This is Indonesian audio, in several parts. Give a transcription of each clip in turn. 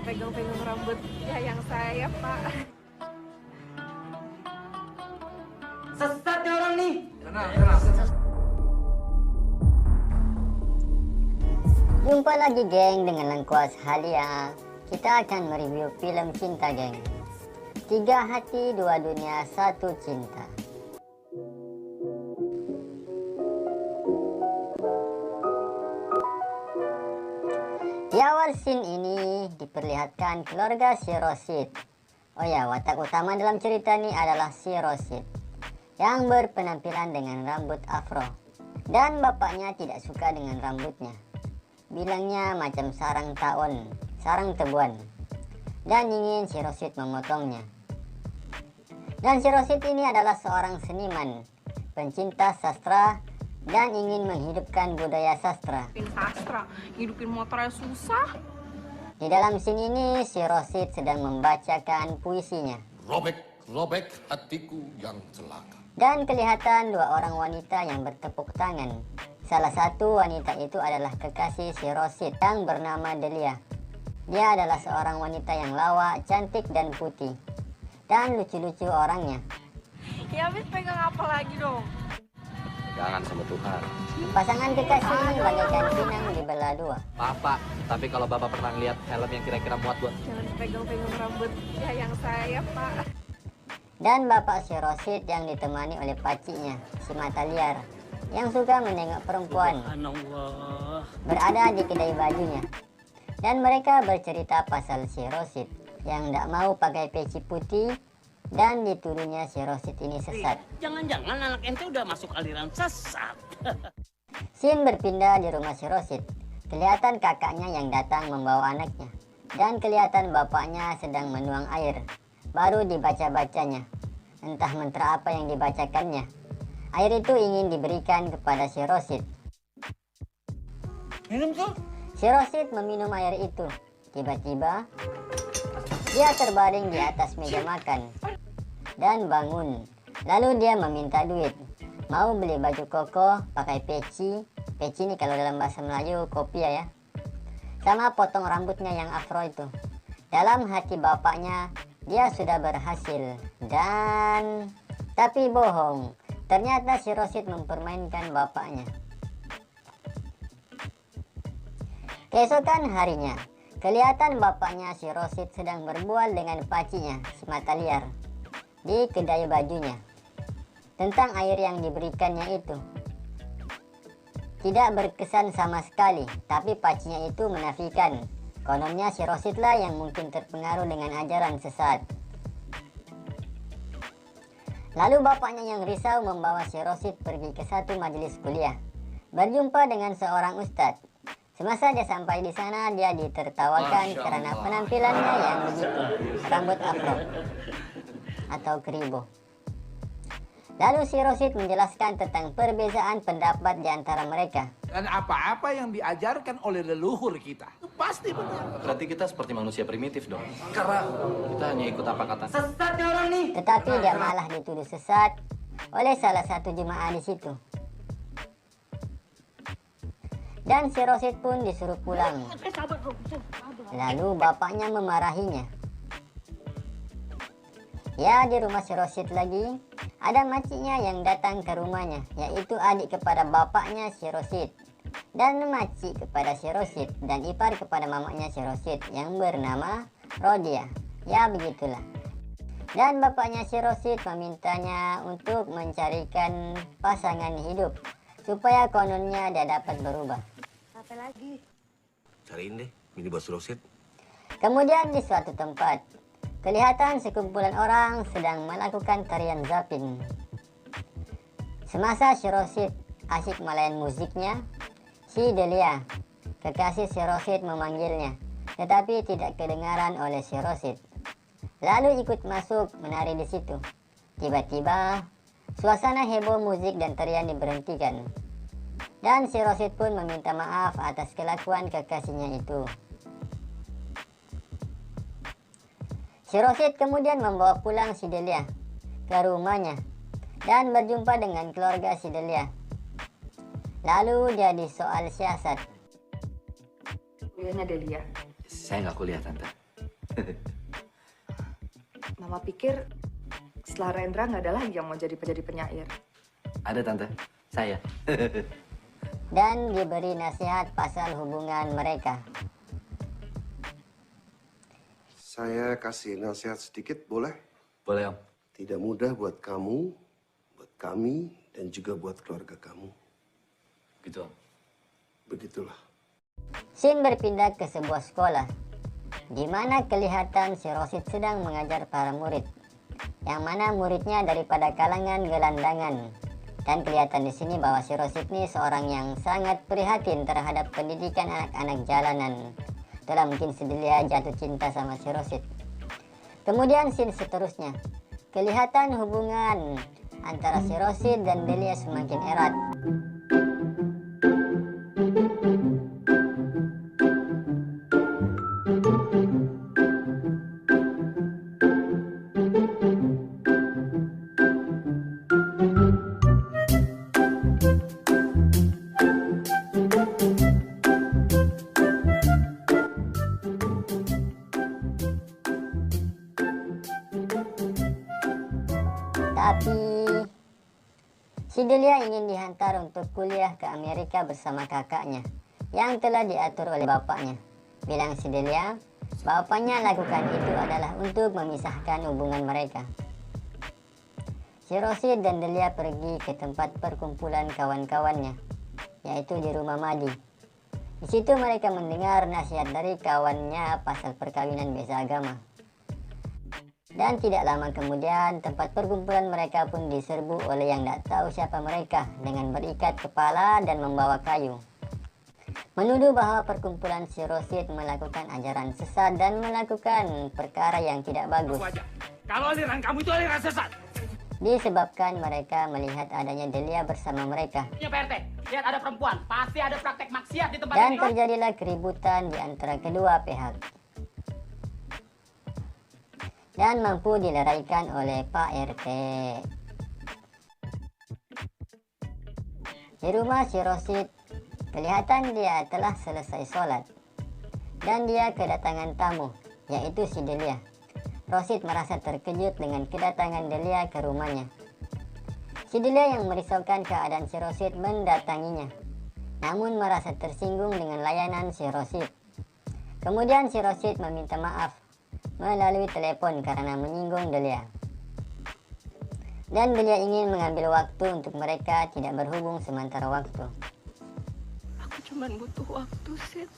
pegang-pegang rambut ya yang saya, Pak. Sesat ya orang nih. Jumpa lagi geng dengan Lengkuas Halia. Kita akan mereview film cinta geng. 3 hati, 2 dunia, 1 cinta. Di awal scene ini diperlihatkan keluarga si Rosid. Oh ya, watak utama dalam cerita ini adalah si Rosid yang berpenampilan dengan rambut afro. Dan bapaknya tidak suka dengan rambutnya. Bilangnya macam sarang tawon, sarang tebuan. Dan ingin si Rosid memotongnya. Dan si Rosid ini adalah seorang seniman, pencinta sastra, dan ingin menghidupkan budaya sastra. Sastra, hidupin motornya susah. Di dalam scene ini, si Rosid sedang membacakan puisinya. Robek hatiku yang celaka. Dan kelihatan 2 orang wanita yang bertepuk tangan. Salah satu wanita itu adalah kekasih si Rosid yang bernama Delia. Dia adalah seorang wanita yang lawak, cantik, dan putih. Dan lucu-lucu orangnya. Ya habis pegang apa lagi dong? Jangan sama Tuhan. Pasangan kekasih ini bagaikan pinang dibelah 2. Bapak, tapi kalau Bapak pernah lihat helm yang kira-kira muat buat... Jangan pegang-pegang rambut ya yang saya, Pak. Dan bapak si Rosid yang ditemani oleh pacinya, si mata liar, yang suka menengok perempuan, berada di kedai bajunya. Dan mereka bercerita pasal si Rosid yang tidak mau pakai peci putih dan dituduhnya si Rosid ini sesat. Jangan-jangan anak ente udah masuk aliran sesat. Scene berpindah di rumah si Rosid. Kelihatan kakaknya yang datang membawa anaknya. Dan kelihatan bapaknya sedang menuang air. Baru dibaca-bacanya. Entah mantra apa yang dibacakannya. Air itu ingin diberikan kepada si Rosid. Minum tuh. Si Rosid meminum air itu. Tiba-tiba, dia terbaring di atas meja makan. Dan bangun. Lalu dia meminta duit. Mau beli baju koko, pakai peci. Peci ini kalau dalam bahasa Melayu kopiah ya. Sama potong rambutnya yang afro itu. Dalam hati bapaknya, dia sudah berhasil. Dan... tapi bohong. Ternyata si Rosid mempermainkan bapaknya. Keesokan harinya, kelihatan bapaknya si Rosid sedang berbual dengan pacinya, si mata liar, di kedai bajunya. Tentang air yang diberikannya itu. Tidak berkesan sama sekali, tapi pacinya itu menafikan. Kononnya si Rosid lah yang mungkin terpengaruh dengan ajaran sesat. Lalu bapaknya yang risau membawa si Rosid pergi ke satu majelis kuliah. Berjumpa dengan seorang ustadz. Semasa dia sampai di sana, dia ditertawakan karena penampilannya yang begitu, rambut afro atau keribo. Lalu si Rosid menjelaskan tentang perbezaan pendapat di antara mereka. Dan apa-apa yang diajarkan oleh leluhur kita itu pasti benar. Berarti kita seperti manusia primitif dong. Karena kita hanya ikut apa kata. Sesat ya orang nih. Tetapi dia malah dituduh sesat oleh salah satu jemaah di situ. Dan si Rosid pun disuruh pulang. Lalu bapaknya memarahinya. Ya, di rumah si Rosid lagi ada makciknya yang datang ke rumahnya, yaitu adik kepada bapaknya si Rosid, dan makcik kepada si Rosid, dan ipar kepada mamanya si Rosid yang bernama Rodia. Ya begitulah. Dan bapaknya si Rosid memintanya untuk mencarikan pasangan hidup supaya kononnya dia dapat berubah. Apa lagi? Cariin deh, mini bos Rosid. Kemudian di suatu tempat, kelihatan sekumpulan orang sedang melakukan tarian zapin. Semasa si Rosid asik melayan musiknya, si Delia, kekasih si Rosid memanggilnya, tetapi tidak kedengaran oleh si Rosid. Lalu ikut masuk menari di situ. Tiba-tiba, suasana heboh musik dan tarian diberhentikan. Dan si Rosid pun meminta maaf atas kelakuan kekasihnya itu. Si Rosid kemudian membawa pulang si Delia ke rumahnya dan berjumpa dengan keluarga si Delia. Lalu dia disoal siasat. Kuliahnya Delia. Saya nggak kuliah, Tante. Mama pikir setelah Rendra nggak ada lagi yang mau jadi penyair. Ada tante, saya. Dan diberi nasihat pasal hubungan mereka. Saya kasih nasihat sedikit, boleh? Boleh om. Tidak mudah buat kamu, buat kami, dan juga buat keluarga kamu. Gitu om. Begitulah. Shin berpindah ke sebuah sekolah, di mana kelihatan si Rosid sedang mengajar para murid, yang mana muridnya daripada kalangan gelandangan. Dan kelihatan di sini bahwa si Rosid ini seorang yang sangat prihatin terhadap pendidikan anak-anak jalanan. Itulah mungkin Sidelia jatuh cinta sama si Rosid. Kemudian scene seterusnya, kelihatan hubungan antara si Rosid dan Delia semakin erat. Tapi si Delia ingin dihantar untuk kuliah ke Amerika bersama kakaknya yang telah diatur oleh bapaknya. Bilang si Delia, bapaknya lakukan itu adalah untuk memisahkan hubungan mereka. Si Rosid dan Delia pergi ke tempat perkumpulan kawan-kawannya, yaitu di rumah Madi. Di situ mereka mendengar nasihat dari kawannya pasal perkawinan beza agama. Dan tidak lama kemudian tempat perkumpulan mereka pun diserbu oleh yang tak tahu siapa mereka dengan berikat kepala dan membawa kayu. Menuduh bahwa perkumpulan si Rosid melakukan ajaran sesat dan melakukan perkara yang tidak bagus. Kalau aliran kamu itu aliran sesat. Disebabkan mereka melihat adanya Delia bersama mereka. Ya Pak RT, lihat ada perempuan, pasti ada praktek maksiat di tempat Dan ini. terjadilah keributan di antara kedua pihak. Dan mampu dileraikan oleh Pak RT. Di rumah si Rosid, kelihatan dia telah selesai sholat. Dan dia kedatangan tamu, yaitu si Delia. Rosid merasa terkejut dengan kedatangan Delia ke rumahnya. Si Delia yang merisaukan keadaan si Rosid mendatanginya, namun merasa tersinggung dengan layanan si Rosid. Kemudian si Rosid meminta maaf melalui telepon karena menyinggung Delia. Dan Delia ingin mengambil waktu untuk mereka tidak berhubung sementara waktu. Aku cuma butuh waktu, Sid.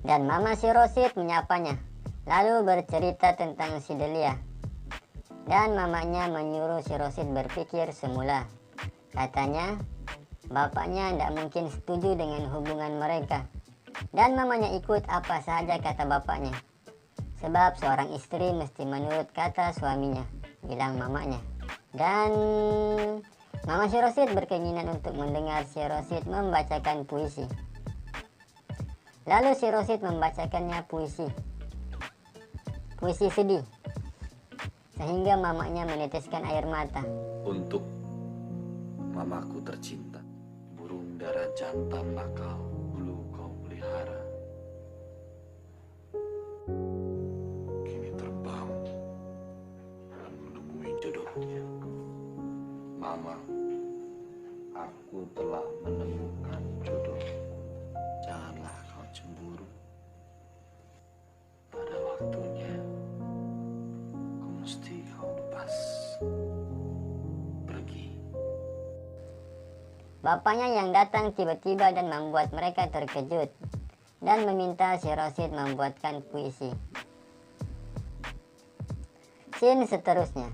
Dan mama si Rosid menyapanya, lalu bercerita tentang si Delia. Dan mamanya menyuruh si Rosid berpikir semula. Katanya, bapaknya tidak mungkin setuju dengan hubungan mereka. Dan mamanya ikut apa saja kata bapaknya. Sebab seorang istri mesti menurut kata suaminya, bilang mamanya. Dan mama si Rosid berkeinginan untuk mendengar si Rosid membacakan puisi. Lalu si Rosid membacakannya puisi sedih, sehingga mamanya meneteskan air mata. Untuk mamaku tercinta, burung dara jantan nakal dulu kau pelihara. Kini terbang dan menemui jodohnya. Mama, aku telah menemukan jodoh. Janganlah kau cemburu. Pada waktunya, kau mesti kau lepas pergi. Bapaknya yang datang tiba-tiba dan membuat mereka terkejut dan meminta si Rosid membuatkan puisi. Scene seterusnya.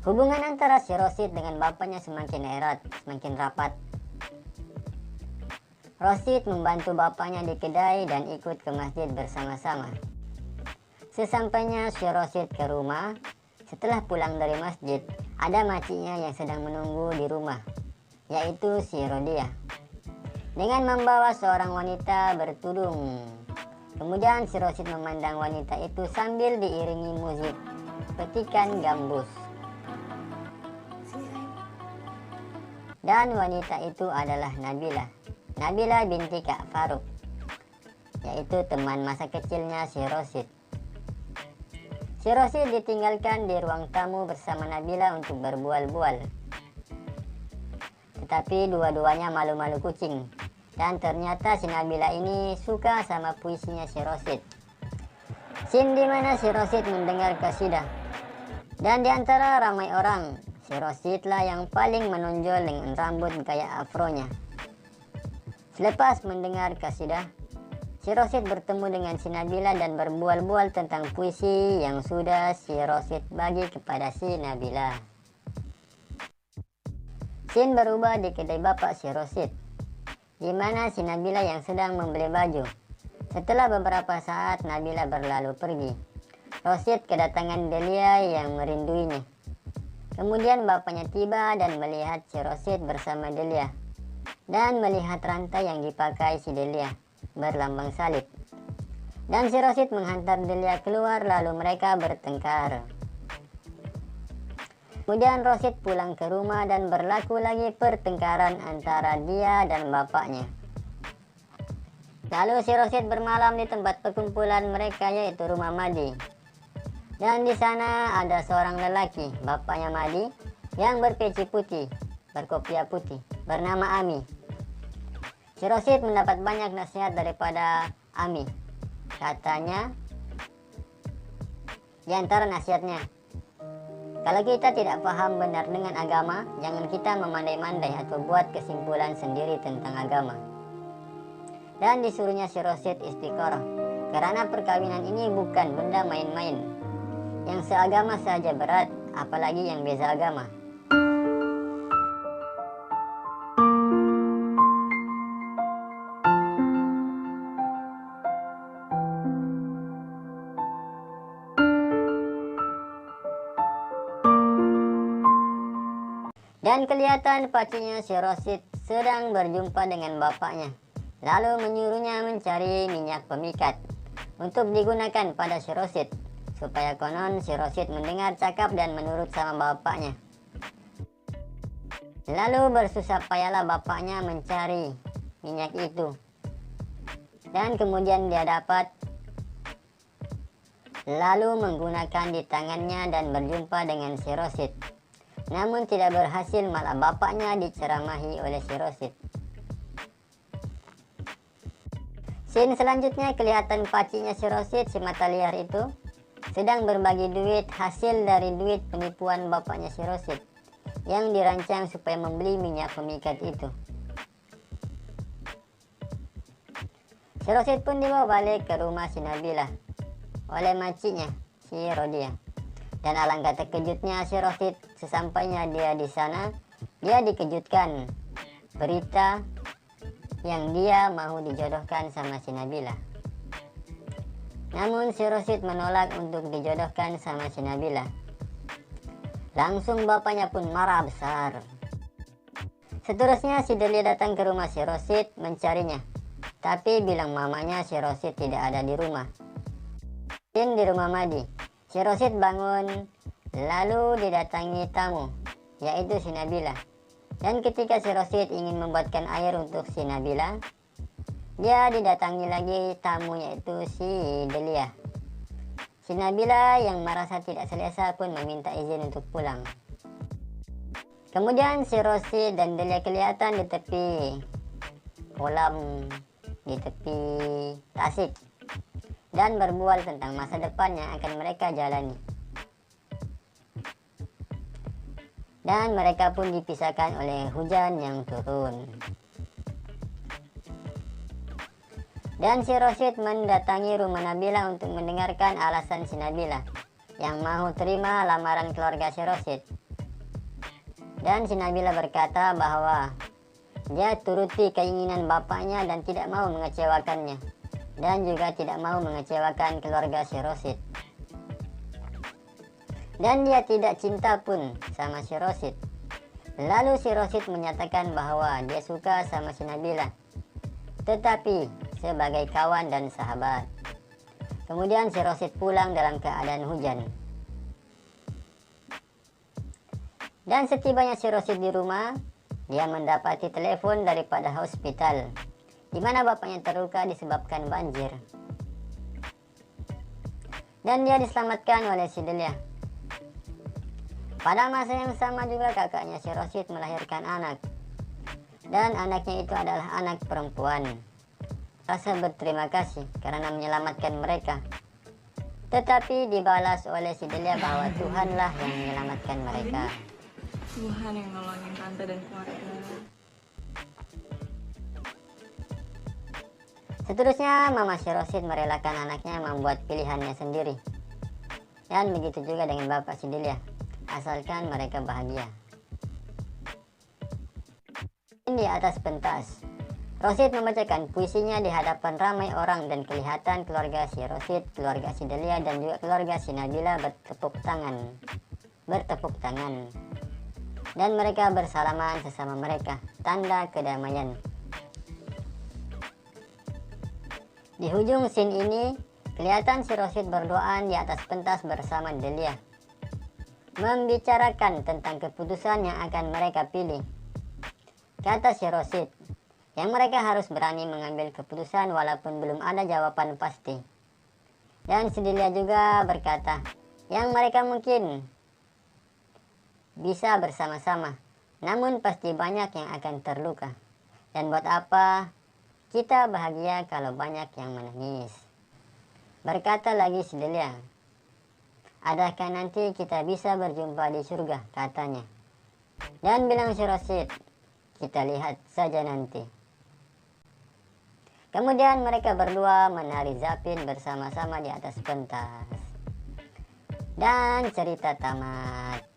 Hubungan antara si Rosid dengan bapaknya semakin erat, semakin rapat. Rosid membantu bapaknya di kedai dan ikut ke masjid bersama-sama. Sesampainya si Rosid ke rumah, setelah pulang dari masjid, ada makciknya yang sedang menunggu di rumah, yaitu si Rodia, dengan membawa seorang wanita bertudung. Kemudian si Rosid memandang wanita itu sambil diiringi musik petikan gambus. Dan wanita itu adalah Nabila binti Kak Faruk. yaitu teman masa kecilnya si Rosid. Si Rosid ditinggalkan di ruang tamu bersama Nabila untuk berbual-bual. Tetapi dua-duanya malu-malu kucing. Dan ternyata si Nabila ini suka sama puisinya si Rosid. Scene di mana si Rosid mendengar kasidah. Dan di antara ramai orang, si Rosid lah yang paling menonjol dengan rambut gaya afronya. Selepas mendengar kasidah, si Rosid bertemu dengan si Nabila dan berbual-bual tentang puisi yang sudah si Rosid bagi kepada si Nabila. Scene berubah di kedai bapak si Rosid, di mana si Nabila yang sedang membeli baju. Setelah beberapa saat Nabila berlalu pergi, Rosid kedatangan Delia yang merinduinya. Kemudian bapaknya tiba dan melihat si Rosid bersama Delia, dan melihat rantai yang dipakai si Delia berlambang salib. Dan si Rosid menghantar Delia keluar, lalu mereka bertengkar. Kemudian Rosid pulang ke rumah dan berlaku lagi pertengkaran antara dia dan bapaknya. Lalu si Rosid bermalam di tempat perkumpulan mereka, yaitu rumah Madi. Dan di sana ada seorang lelaki, bapaknya Madi, yang berpeci putih, berkopiah putih, bernama Ami. Si Rosid mendapat banyak nasihat daripada Ami. Katanya, di antara nasihatnya, kalau kita tidak paham benar dengan agama, jangan kita memandai-mandai atau buat kesimpulan sendiri tentang agama. Dan disuruhnya si Rosid istiqoroh, karena perkawinan ini bukan benda main-main. Yang seagama saja berat, apalagi yang beza agama. Dan kelihatan pacinya si Rosid sedang berjumpa dengan bapaknya, lalu menyuruhnya mencari minyak pemikat untuk digunakan pada si Rosid, supaya konon si Rosid mendengar cakap dan menurut sama bapaknya. Lalu bersusah payahlah bapaknya mencari minyak itu, dan kemudian dia dapat, lalu menggunakan di tangannya dan berjumpa dengan si Rosid. Namun tidak berhasil, malah bapaknya diceramahi oleh si Rosid. Scene selanjutnya kelihatan pacinya si Rosid, si mata liar itu, sedang berbagi duit hasil dari duit penipuan bapaknya si Rosid, yang dirancang supaya membeli minyak pemikat itu. Si Rosid pun dibawa balik ke rumah si Nabila oleh makciknya, si Rodia. Dan alangkah terkejutnya si Rosid sesampainya dia di sana, dia dikejutkan berita yang dia mau dijodohkan sama si Nabila. Namun si Rosid menolak untuk dijodohkan sama si Nabila. Langsung bapaknya pun marah besar. Seterusnya si Delia datang ke rumah si Rosid mencarinya, tapi bilang mamanya si Rosid tidak ada di rumah. Di rumah Madi, si Rosid bangun, lalu didatangi tamu, yaitu si Nabila. Dan ketika si Rosid ingin membuatkan air untuk si Nabila, dia didatangi lagi tamu, yaitu si Delia. Si Nabila yang merasa tidak selesa pun meminta izin untuk pulang. Kemudian si Rosid dan Delia kelihatan di tepi kolam, di tepi tasik, dan berbual tentang masa depan yang akan mereka jalani. Dan mereka pun dipisahkan oleh hujan yang turun. Dan si Rosid mendatangi rumah Nabila untuk mendengarkan alasan si Nabila yang mau terima lamaran keluarga si Rosid. Dan si Nabila berkata bahwa dia turuti keinginan bapaknya dan tidak mau mengecewakannya, dan juga tidak mau mengecewakan keluarga si Rosid. Dan dia tidak cinta pun sama si Rosid. Lalu si Rosid menyatakan bahwa dia suka sama si Nabila, tetapi sebagai kawan dan sahabat. Kemudian si Rosid pulang dalam keadaan hujan. Dan setibanya si Rosid di rumah, dia mendapati telepon daripada hospital di mana bapaknya terluka disebabkan banjir. Dan dia diselamatkan oleh si Delia. Pada masa yang sama juga kakaknya si Rosid melahirkan anak. Dan anaknya itu adalah anak perempuan. Rasa berterima kasih karena menyelamatkan mereka. Tetapi dibalas oleh si Delia bahwa Tuhanlah yang menyelamatkan mereka. Tuhan yang nolongin tante dan keluarga. Seterusnya, Mama si Rosid merelakan anaknya membuat pilihannya sendiri. Dan begitu juga dengan bapak si Delia, asalkan mereka bahagia. Di atas pentas, Rosid membacakan puisinya di hadapan ramai orang dan kelihatan keluarga si Rosid, keluarga si Delia, dan juga keluarga si Nabila bertepuk tangan. Dan mereka bersalaman sesama mereka, tanda kedamaian. Di ujung scene ini, kelihatan si Rosid berdoa di atas pentas bersama Delia, membicarakan tentang keputusan yang akan mereka pilih. Kata si Rosid, yang mereka harus berani mengambil keputusan walaupun belum ada jawaban pasti. Dan si Delia juga berkata, yang mereka mungkin bisa bersama-sama, namun pasti banyak yang akan terluka. Dan buat apa kita bahagia kalau banyak yang menangis? Berkata lagi si Delia, adakah nanti kita bisa berjumpa di surga, katanya. Dan bilang si Rosid, kita lihat saja nanti. Kemudian mereka berdua menari zapin bersama-sama di atas pentas. Dan cerita tamat.